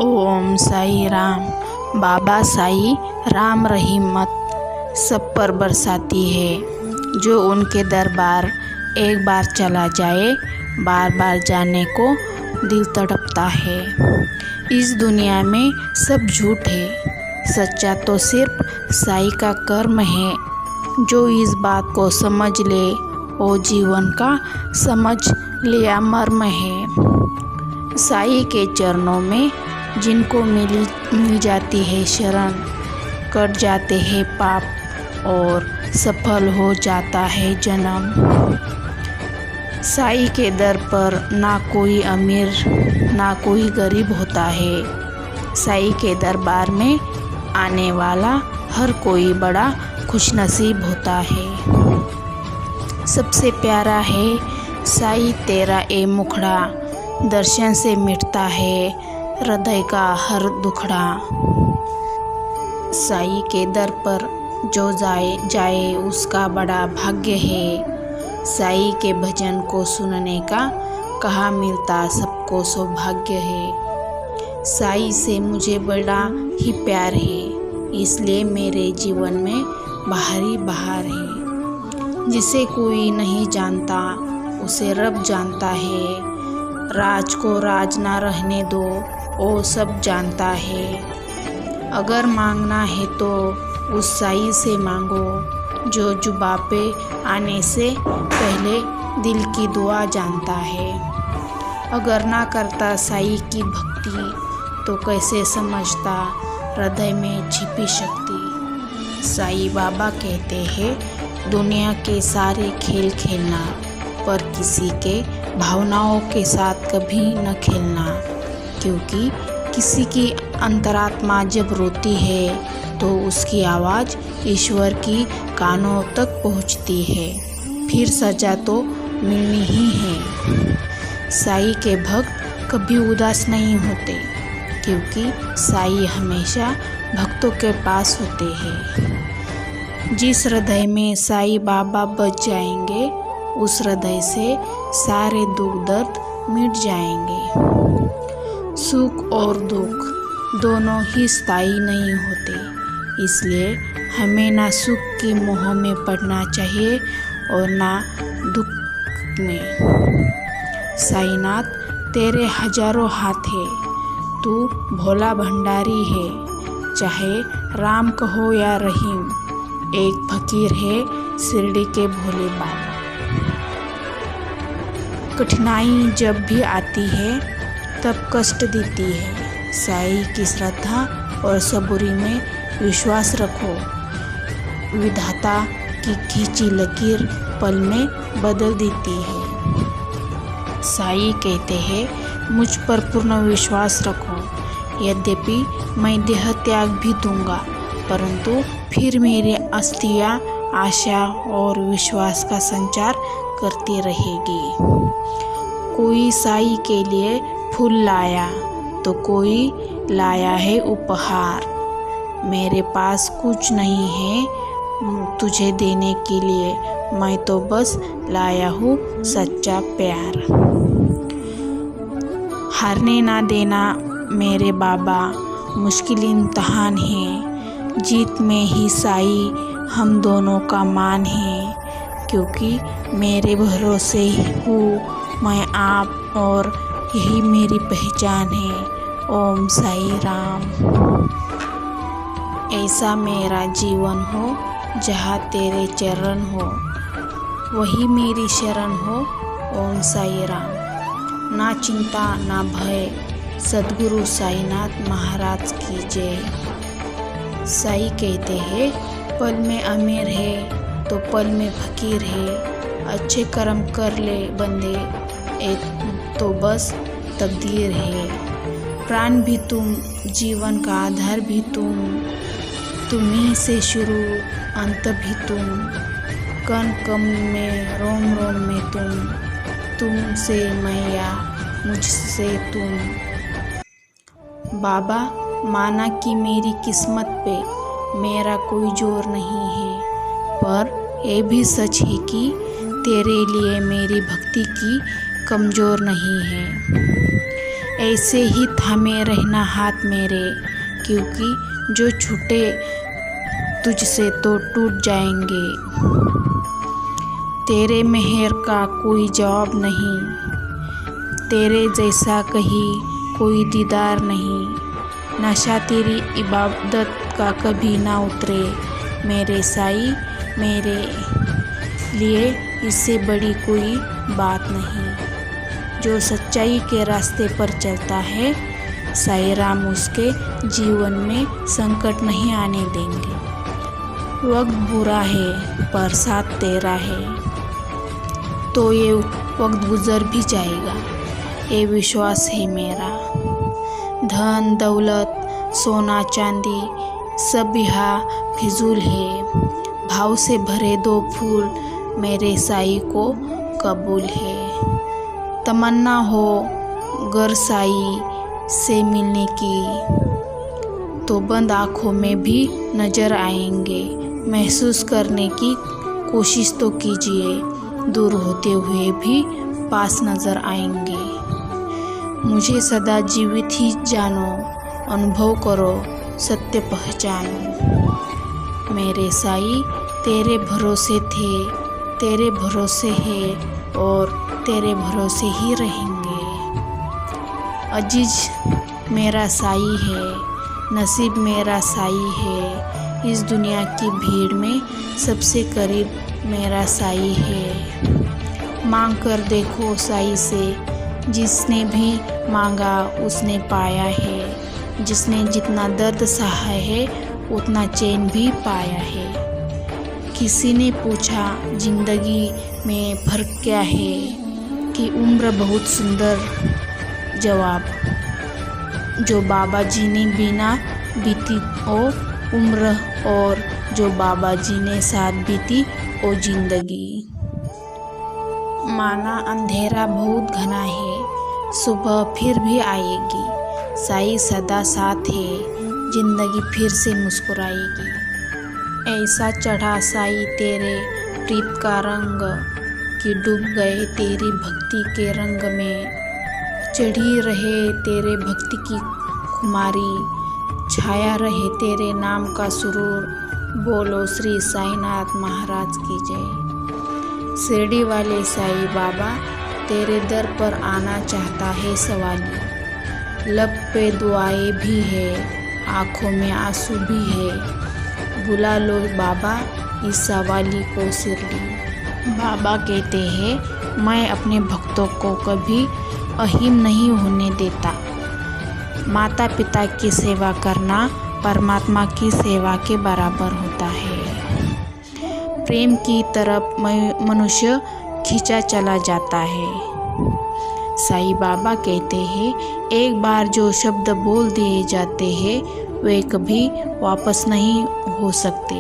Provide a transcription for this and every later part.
ओम साई राम। बाबा साई राम रहीमत सब पर बरसाती है। जो उनके दरबार एक बार चला जाए, बार बार जाने को दिल तड़पता है। इस दुनिया में सब झूठ है, सच्चा तो सिर्फ साई का कर्म है। जो इस बात को समझ ले, वो जीवन का समझ लिया मर्म है। साई के चरणों में जिनको मिल जाती है शरण, कट जाते हैं पाप और सफल हो जाता है जन्म। साई के दर पर ना कोई अमीर ना कोई गरीब होता है। साई के दरबार में आने वाला हर कोई बड़ा खुशनसीब होता है। सबसे प्यारा है साई तेरा ए मुखड़ा, दर्शन से मिटता है हृदय का हर दुखड़ा। साई के दर पर जो जाए उसका बड़ा भाग्य है। साई के भजन को सुनने का कहाँ मिलता सबको सौभाग्य है। साई से मुझे बड़ा ही प्यार है, इसलिए मेरे जीवन में बाहर ही बाहर है। जिसे कोई नहीं जानता उसे रब जानता है। राज को राज ना रहने दो, वो सब जानता है। अगर मांगना है तो उस साई से मांगो, जो जुबा पे आने से पहले दिल की दुआ जानता है। अगर ना करता साई की भक्ति तो कैसे समझता हृदय में छिपी शक्ति। साई बाबा कहते हैं दुनिया के सारे खेल खेलना, पर किसी के भावनाओं के साथ कभी न खेलना। क्योंकि किसी की अंतरात्मा जब रोती है तो उसकी आवाज़ ईश्वर की कानों तक पहुंचती है। फिर सजा तो मिलनी ही है। साई के भक्त कभी उदास नहीं होते, क्योंकि साई हमेशा भक्तों के पास होते हैं। जिस हृदय में साई बाबा बच जाएंगे, उस हृदय से सारे दुख दर्द मिट जाएंगे। सुख और दुख दोनों ही स्थायी नहीं होते, इसलिए हमें ना सुख की मोह में पड़ना चाहिए और ना दुख में। साईनाथ तेरे हजारों हाथ है, तू भोला भंडारी है। चाहे राम कहो या रहीम, एक फकीर है शिरडी के भोले बाबा। कठिनाई जब भी आती है तब कष्ट देती है। साई की श्रद्धा और सबूरी में विश्वास रखो। विधाता की खींची लकीर पल में बदल देती है। साई कहते हैं मुझ पर पूर्ण विश्वास रखो। यद्यपि मैं देह त्याग भी दूंगा, परंतु फिर मेरी अस्थियां आशा और विश्वास का संचार करती रहेगी। कोई साई के लिए फूल लाया तो कोई लाया है उपहार। मेरे पास कुछ नहीं है तुझे देने के लिए, मैं तो बस लाया हूँ सच्चा प्यार। हारने ना देना मेरे बाबा, मुश्किल इम्तहान है। जीत में ही साई हम दोनों का मान है। क्योंकि मेरे भरोसे हूँ मैं आप, और यही मेरी पहचान है। ओम साई राम। ऐसा मेरा जीवन हो जहाँ तेरे चरण हो, वही मेरी शरण हो। ओम साई राम। ना चिंता ना भय, सद्गुरु साईनाथ महाराज की जय। साई कहते हैं पल में अमीर है तो पल में फकीर है। अच्छे कर्म कर ले बंदे, एक तो बस तकदीर है। प्राण भी तुम, जीवन का आधार भी तुम्ही से शुरू अंत भी तुम। कण कण में रोम रोम में तुमसे मैं या मुझसे तुम। बाबा माना कि मेरी किस्मत पे मेरा कोई जोर नहीं है, पर ये भी सच है कि तेरे लिए मेरी भक्ति की कमज़ोर नहीं है। ऐसे ही थामे रहना हाथ मेरे, क्योंकि जो छूटे तुझसे तो टूट जाएंगे। तेरे मेहर का कोई जवाब नहीं, तेरे जैसा कहीं कोई दीदार नहीं। नशा तेरी इबादत का कभी ना उतरे मेरे साईं, मेरे लिए इससे बड़ी कोई बात नहीं। जो सच्चाई के रास्ते पर चलता है, साईं राम उसके जीवन में संकट नहीं आने देंगे। वक्त बुरा है पर साथ तेरा है, तो ये वक्त गुजर भी जाएगा, ये विश्वास है मेरा। धन दौलत सोना चांदी सब यहाँ फिजूल है, भाव से भरे दो फूल मेरे साईं को कबूल है। तमन्ना हो गर साईं से मिलने की, तो बंद आँखों में भी नज़र आएंगे। महसूस करने की कोशिश तो कीजिए, दूर होते हुए भी पास नज़र आएंगे। मुझे सदा जीवित ही जानो, अनुभव करो सत्य पहचानो। मेरे साईं तेरे भरोसे थे, तेरे भरोसे है और तेरे भरोसे ही रहेंगे। अजीज मेरा साईं है, नसीब मेरा साईं है। इस दुनिया की भीड़ में सबसे करीब मेरा साईं है। मांग कर देखो साईं से, जिसने भी मांगा उसने पाया है। जिसने जितना दर्द सहा है उतना चैन भी पाया है। किसी ने पूछा जिंदगी में फ़र्क क्या है, कि उम्र बहुत सुंदर जवाब, जो बाबा जी ने बिना बीती ओ उम्र, और जो बाबा जी ने साथ बीती ओ जिंदगी। माना अंधेरा बहुत घना है, सुबह फिर भी आएगी। साईं सदा साथ है, जिंदगी फिर से मुस्कुराएगी। ऐसा चढ़ा साईं तेरे प्रीत का रंग, कि डूब गए तेरी भक्ति के रंग में। चढ़ी रहे तेरे भक्ति की खुमारी, छाया रहे तेरे नाम का सुरूर। बोलो श्री साईनाथ महाराज की जय। शिरडी वाले साईं बाबा तेरे दर पर आना चाहता है सवाली। लब पे दुआएं भी है, आँखों में आंसू भी है। बुला लो बाबा इस सवाली को शिरडी। बाबा कहते हैं मैं अपने भक्तों को कभी अहीन नहीं होने देता। माता पिता की सेवा करना परमात्मा की सेवा के बराबर होता है। प्रेम की तरफ मनुष्य खींचा चला जाता है। साईं बाबा कहते हैं एक बार जो शब्द बोल दिए जाते हैं वे कभी वापस नहीं हो सकते,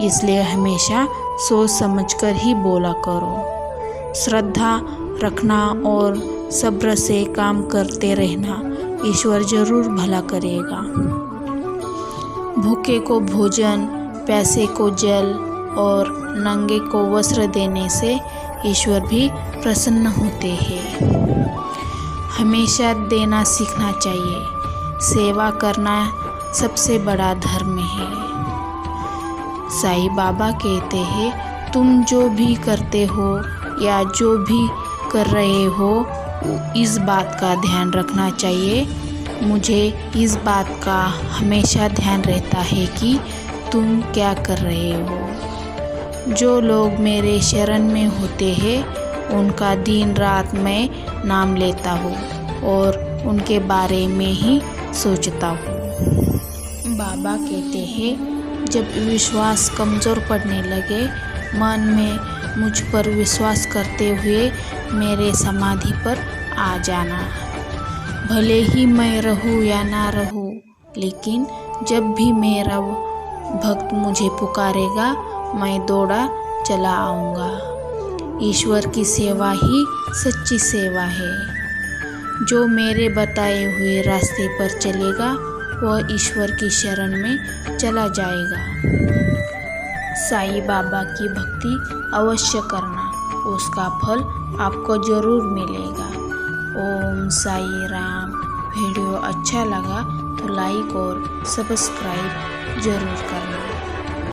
इसलिए हमेशा सोच समझकर ही बोला करो। श्रद्धा रखना और सब्र से काम करते रहना, ईश्वर जरूर भला करेगा। भूखे को भोजन, प्यासे को जल और नंगे को वस्त्र देने से ईश्वर भी प्रसन्न होते हैं। हमेशा देना सीखना चाहिए। सेवा करना सबसे बड़ा धर्म है। साईं बाबा कहते हैं तुम जो भी करते हो या जो भी कर रहे हो, इस बात का ध्यान रखना चाहिए। मुझे इस बात का हमेशा ध्यान रहता है कि तुम क्या कर रहे हो। जो लोग मेरे शरण में होते हैं उनका दिन रात मैं नाम लेता हूँ और उनके बारे में ही सोचता हूँ। बाबा कहते हैं जब विश्वास कमज़ोर पड़ने लगे, मन में मुझ पर विश्वास करते हुए मेरे समाधि पर आ जाना। भले ही मैं रहूँ या ना रहूँ, लेकिन जब भी मेरा भक्त मुझे पुकारेगा मैं दौड़ा चला आऊँगा। ईश्वर की सेवा ही सच्ची सेवा है। जो मेरे बताए हुए रास्ते पर चलेगा वह ईश्वर की शरण में चला जाएगा। साईं बाबा की भक्ति अवश्य करना, उसका फल आपको जरूर मिलेगा। ओम साई राम। वीडियो अच्छा लगा तो लाइक और सब्सक्राइब ज़रूर करना।